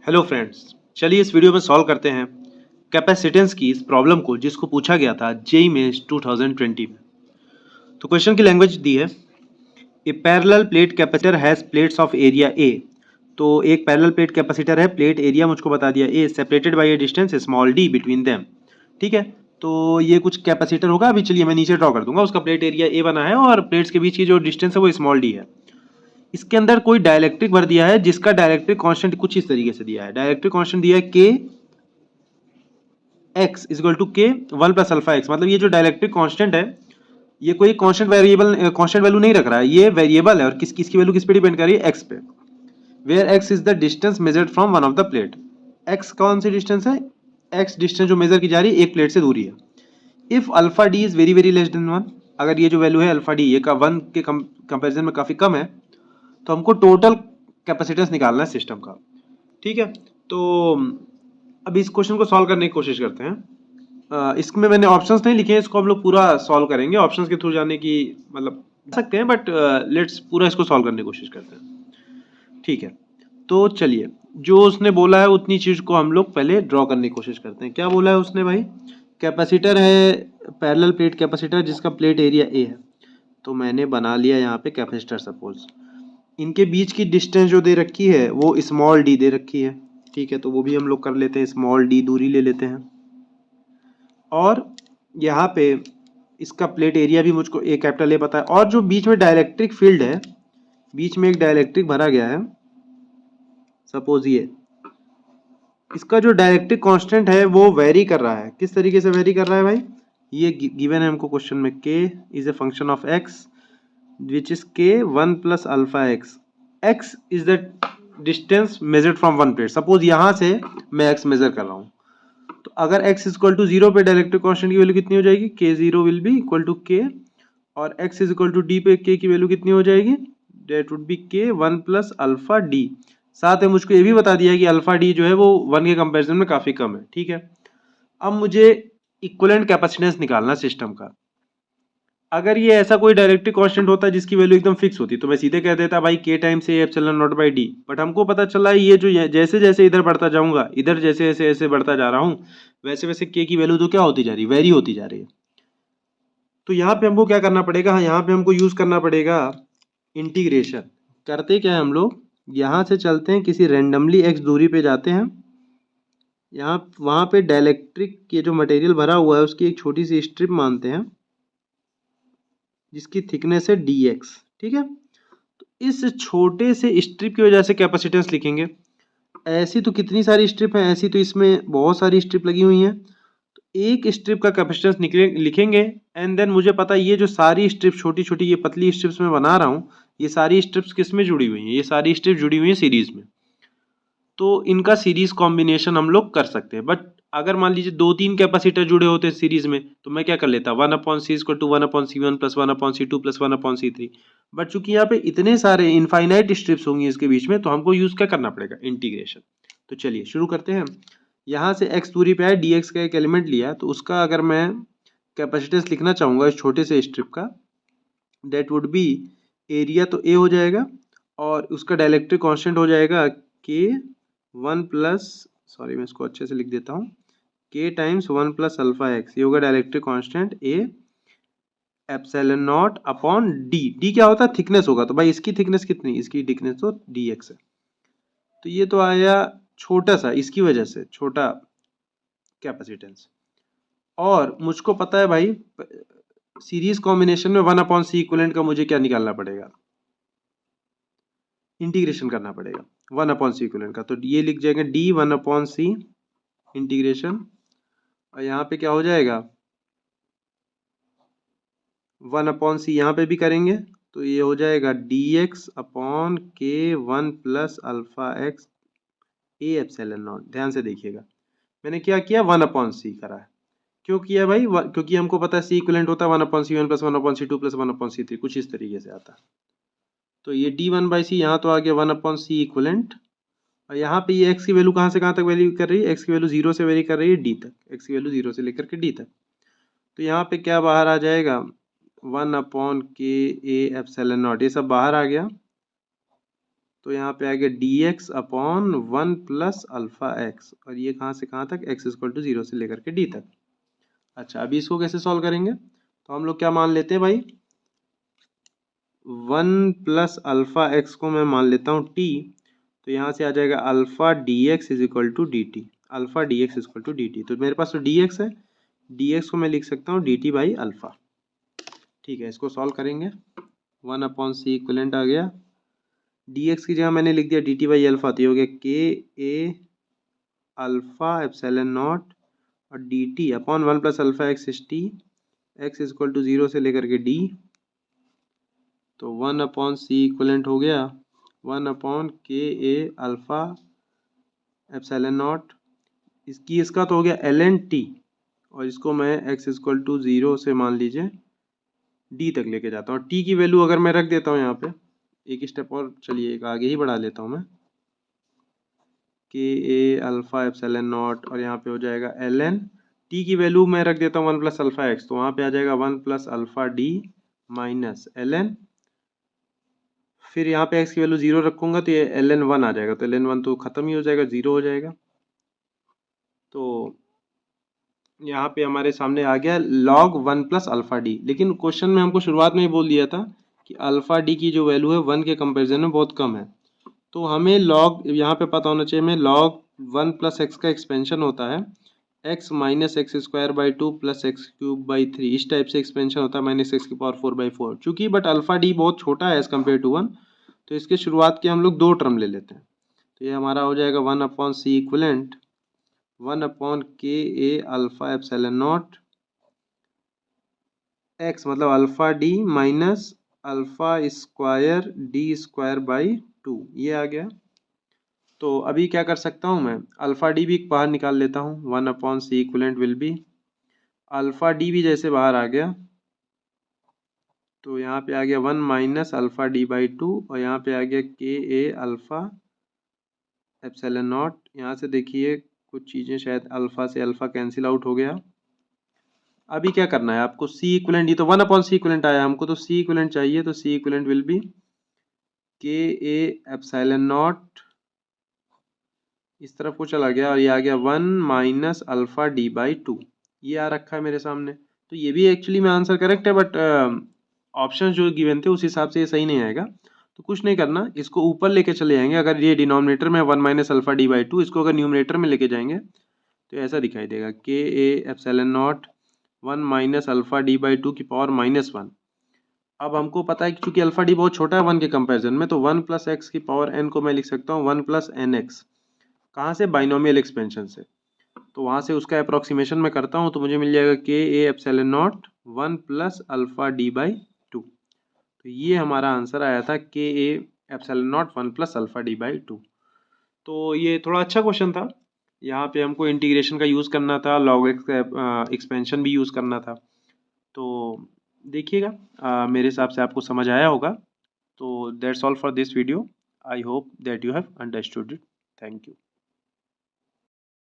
Hello friends, चलिए इस video में सॉल्व करते हैं कैपेसिटेंस की इस प्रॉब्लम को जिसको पूछा गया था जेईई मेंस 2020 में। तो क्वेश्चन की लैंग्वेज दी है a parallel plate capacitor has plates of area A. तो एक पैरेलल प्लेट कैपेसिटर है, प्लेट एरिया मुझको बता दिया A, separated by a distance small d between them. ठीक है, तो ये कुछ कैपेसिटर होगा। अभी चलिए मैं नीचे ड्रॉ कर दूंगा। उसका प्लेट एरिया ए बना है और प्लेट्स के बीच की जो डिस्टेंस है वो स्मॉल डी है। इसके अंदर कोई डाइलेक्ट्रिक भर दिया है जिसका डाइलेक्ट्रिक कांस्टेंट कुछ इस तरीके से दिया है। डाइलेक्ट्रिक कांस्टेंट दिया है के एक्स इजिकल टू के वन प्लस अल्फा एक्स। मतलब ये जो डायलैक्ट्रिक कांस्टेंट है ये कोई कांस्टेंट वेरिएबल कांस्टेंट वैल्यू नहीं रख रहा है, ये वेरिएबल है और किसकी वैल्यू किस पे डिपेंड कर रही है, एक्स पे। Where X is the distance measured from one of the plate. X कौन सी डिस्टेंस है, एक्स डिस्टेंस जो मेजर की जा रही है एक प्लेट से दूरी है। If alpha D is very very less than one, अगर ये जो वैल्यू है अल्फा डी ये का वन के कंपेरिजन में काफी कम है, तो हमको टोटल कैपेसिटेंस निकालना है सिस्टम का। ठीक है, तो अभी इस क्वेश्चन को सॉल्व करने की कोशिश करते हैं। इसमें मैंने ऑप्शंस नहीं लिखे हैं, इसको हम लोग पूरा सॉल्व करेंगे। ऑप्शंस के थ्रू जाने की मतलब सकते हैं, बट लेट्स पूरा इसको सॉल्व करने की कोशिश करते हैं। ठीक है, तो चलिए जो उसने बोला है उतनी चीज को हम लोग पहले ड्रॉ करने की कोशिश करते हैं। क्या बोला है उसने भाई, कैपेसिटर है पैरेलल प्लेट कैपेसिटर जिसका प्लेट एरिया ए है। तो मैंने बना लिया यहाँ पे कैपेसिटर। सपोज इनके बीच की डिस्टेंस जो दे रखी है वो स्मॉल डी दे रखी है। ठीक है, तो वो भी हम लोग कर लेते हैं, स्मॉल डी दूरी ले लेते हैं। और यहाँ पे इसका प्लेट एरिया भी मुझको ए कैपिटल ए पता है। और जो बीच में डाइलेक्ट्रिक फील्ड है, बीच में एक डाइलेक्ट्रिक भरा गया है, सपोज ये इसका जो डाइलेक्ट्रिक कांस्टेंट है वो वेरी कर रहा है। किस तरीके से वेरी कर रहा है भाई, ये गिवन है हमको क्वेश्चन में, K is a function of x which is K one plus alpha x. X is the distance measured from one plate. Suppose यहाँ से मैं एक्स मेजर कर रहा हूँ, तो अगर x इक्वल टू जीरो पे डायरेक्ट्रिक कांस्टेंट की वैल्यू कितनी हो जाएगी, K zero will be equal to K. और x is equal to D पे k की वैल्यू कितनी हो जाएगी, that would be K one plus alpha D. साथ में मुझको ये भी बता दिया है कि अल्फा डी जो है वो वन के कंपैरिजन में काफी कम है। ठीक है, अब मुझे इक्विवेलेंट कैपेसिटेंस निकालना सिस्टम का। अगर ये ऐसा कोई डायरेक्ट्रिक कांस्टेंट होता जिसकी वैल्यू एकदम फिक्स होती तो मैं सीधे कह देता भाई के times A epsilon not by D. But हमको पता चला ये जो जैसे जैसे इधर बढ़ता जाऊंगा, इधर जैसे जैसे ऐसे बढ़ता जा रहा हूँ, वैसे वैसे के की वैल्यू तो क्या होती जा रही है, वेरी होती जा रही है। तो यहाँ पे हमको क्या करना पड़ेगा, हाँ यहाँ पे हमको यूज करना पड़ेगा इंटीग्रेशन। करते क्या है हम लोग, यहाँ से चलते हैं किसी रेंडमली एक्स दूरी पे जाते हैं। यहाँ वहाँ पे डाइलेक्ट्रिक ये जो मटेरियल भरा हुआ है उसकी एक छोटी सी स्ट्रिप मानते हैं जिसकी थिकनेस है डी एक्स। ठीक है, तो इस छोटे से स्ट्रिप की वजह से कैपेसिटेंस लिखेंगे। ऐसी तो कितनी सारी स्ट्रिप है, ऐसी तो इसमें बहुत सारी स्ट्रिप लगी हुई हैं। तो एक स्ट्रिप का कैपेसिटेंस निकले लिखेंगे। एंड देन मुझे पता है ये जो सारी स्ट्रिप छोटी छोटी ये पतली स्ट्रिप्स में बना रहा हूँ, ये सारी स्ट्रिप्स किस में जुड़ी हुई हैं, ये सारी स्ट्रिप जुड़ी हुई हैं सीरीज में। तो इनका सीरीज कॉम्बिनेशन हम लोग कर सकते हैं। बट अगर मान लीजिए दो तीन कैपेसिटर जुड़े होते हैं सीरीज में तो मैं क्या कर लेता, one upon C equal to one upon C one plus one upon C two plus one upon C three. But चूंकि यहाँ पे इतने सारे इनफाइनाइट स्ट्रिप्स होंगी इसके बीच में, तो हमको यूज क्या करना पड़ेगा, इंटीग्रेशन। तो चलिए शुरू करते हैं। यहाँ से x दूरी पे है, डी का एक एलिमेंट लिया, तो उसका अगर मैं कैपेसिटेंस लिखना चाहूँगा इस छोटे से स्ट्रिप का, डेट वुड बी एरिया तो a हो जाएगा और उसका डाइलेक्ट्रिक कांस्टेंट हो जाएगा के वन प्लस, सॉरी मैं इसको अच्छे से लिख देता हूँ, के times one plus alpha x. ये होगा dielectric constant A epsilon not upon D. D क्या होता है, थिकनेस होगा। तो भाई इसकी थिकनेस कितनी, इसकी थिकनेस तो डी एक्स है। तो ये तो आया छोटा सा, इसकी वजह से छोटा कैपेसिटेंस। और मुझको पता है भाई सीरीज कॉम्बिनेशन में वन अपॉन सी इक्विवेलेंट का मुझे क्या निकालना पड़ेगा, इंटीग्रेशन करना पड़ेगा वन अपॉन सी इक्विवेलेंट का। तो ये लिख जाएगा डी वन अपॉन सी इंटीग्रेशन, और यहाँ पे क्या हो जाएगा वन अपॉन सी, यहाँ पे भी करेंगे तो ये हो जाएगा डी एक्स अपॉन के one plus alpha x A epsilon not. ध्यान से देखिएगा मैंने क्या किया, वन अपॉन सी करा है। क्यों किया भाई, क्योंकि हमको पता है सी इक्विवेलेंट होता है one upon C one plus one upon C two plus one upon C three, कुछ इस तरीके से आता है। तो ये डी वन बाई सी यहाँ तो आ गया वन अपॉन सी इक्विवेलेंट। और यहाँ पे ये एक्स की वैल्यू कहाँ से कहाँ तक वैल्यू कर रही है, एक्स की वैल्यू जीरो से वेरी कर रही है डी तक, एक्स की वैल्यू जीरो से लेकर के डी तक। तो यहाँ पे क्या बाहर आ जाएगा, वन अपॉन के ए एप्सिलॉन नॉट, ये सब बाहर आ गया। तो यहाँ पे आ गया D x upon 1 plus alpha x, और ये कहाँ से कहाँ तक, एक्स इक्वल टू 0 से लेकर के डी तक। अच्छा, अभी इसको कैसे सॉल्व करेंगे, तो हम लोग क्या मान लेते हैं भाई, 1 प्लस अल्फा एक्स को मैं मान लेता हूँ टी, तो यहाँ से आ जाएगा alpha D X is equal to D T, alpha D X is equal to D T. तो मेरे पास तो डी एक्स है, डी एक्स को मैं लिख सकता हूँ डी टी बाई अल्फा। ठीक है, इसको सॉल्व करेंगे, 1 अपॉन सी इक्वलेंट आ गया, डी एक्स की जगह मैंने लिख दिया डी टी बाई अल्फा, तो ये हो गया K A alpha epsilon naught और D T upon 1 plus alpha X is T, X is equal to 0 से लेकर के डी, तो 1 अपॉन सी इक्वलेंट हो गया 1 अपॉन के ए अल्फा एप्सिलॉन नॉट, इसकी इसका तो हो गया एल एन टी, और इसको मैं एक्स इक्वल टू 0 से मान लीजिए डी तक लेके जाता हूँ। टी की वैल्यू अगर मैं रख देता हूँ यहाँ पे, एक स्टेप और चलिए एक आगे ही बढ़ा लेता हूँ मैं, के ए अल्फा एप्सिलॉन नॉट और यहाँ पे हो जाएगा एल एन, टी की वैल्यू मैं रख देता हूँ 1 प्लस अल्फा एक्स, तो वहाँ पे आ जाएगा 1 plus alpha D minus L N, फिर यहाँ पे एक्स की वैल्यू 0 रखूंगा तो ये एल एन 1 आ जाएगा, तो एल एन 1 तो खत्म ही हो जाएगा, 0 हो जाएगा। तो यहाँ पे हमारे सामने आ गया log 1 प्लस अल्फा डी, लेकिन क्वेश्चन में हमको शुरुआत में ही बोल दिया था कि अल्फा डी की जो वैल्यू है 1 के कंपैरिजन में बहुत कम है, तो हमें log यहाँ पे पता होना चाहिए, हमें log 1 प्लस एक्स का एक्सपेंशन होता है x minus x square by 2 plus x cube by 3, इस टाइप से एक्सपेंशन होता है माइनस एक्स की पावर 4 बाई 4, चूँकि बट अल्फा डी बहुत छोटा है एज कम्पेयर टू 1, तो इसके शुरुआत के हम लोग दो टर्म ले लेते हैं, तो ये हमारा हो जाएगा 1 अपॉन सी इक्वलेंट 1 अपॉन के A alpha epsilon not x मतलब alpha D minus alpha square D square by 2, ये आ गया। तो अभी क्या कर सकता हूँ मैं, अल्फा डी भी बाहर निकाल लेता हूँ, 1 upon C equivalent will be alpha D भी जैसे बाहर आ गया, तो यहाँ पे आ गया 1 माइनस अल्फा डी बाई 2, और यहाँ पे आ गया K A alpha epsilon not, यहाँ से देखिए कुछ चीज़ें शायद अल्फा से अल्फा कैंसिल आउट हो गया। अभी क्या करना है आपको, सी इक्वलेंट, ये तो 1 अपॉन सी इक्वलेंट आया, हमको तो सी इक्वलेंट चाहिए, तो सी इक्वलेंट विल बी के ए एप्सिलॉन नॉट, इस तरफ को चला गया और ये आ गया 1 माइनस अल्फा डी बाई 2, ये आ रखा है मेरे सामने। तो ये भी एक्चुअली में आंसर करेक्ट है, बट ऑप्शन जो गिवन थे उस हिसाब से ये सही नहीं आएगा, तो कुछ नहीं करना, इसको ऊपर लेके चले जाएंगे, अगर ये डिनोमिनेटर में 1 माइनस अल्फा डी बाई 2, इसको अगर न्यूमरेटर में लेके जाएंगे तो ऐसा दिखाई देगा के A epsilon not 1 minus alpha D by 2 की पावर -1। अब हमको पता है कि चूंकि अल्फा डी बहुत छोटा है 1 के कंपैरिजन में, तो 1 प्लस एक्स की पावर n को मैं लिख सकता हूँ 1 प्लस एन एक्स, कहाँ से, बाइनोमियल एक्सपेंशन से, तो वहाँ से उसका अप्रॉक्सीमेशन मैं करता हूँ, तो मुझे मिल जाएगा के A epsilon not 1 plus alpha D by 2, तो ये हमारा आंसर आया था के A epsilon not 1 plus alpha D by 2। तो ये थोड़ा अच्छा क्वेश्चन था, यहाँ पे हमको इंटीग्रेशन का यूज़ करना था, लॉग एक्स का एक्सपेंशन भी यूज़ करना था, तो देखिएगा मेरे हिसाब से आपको समझ आया होगा। तो that's all for this video, I hope that you have understood it, thank you.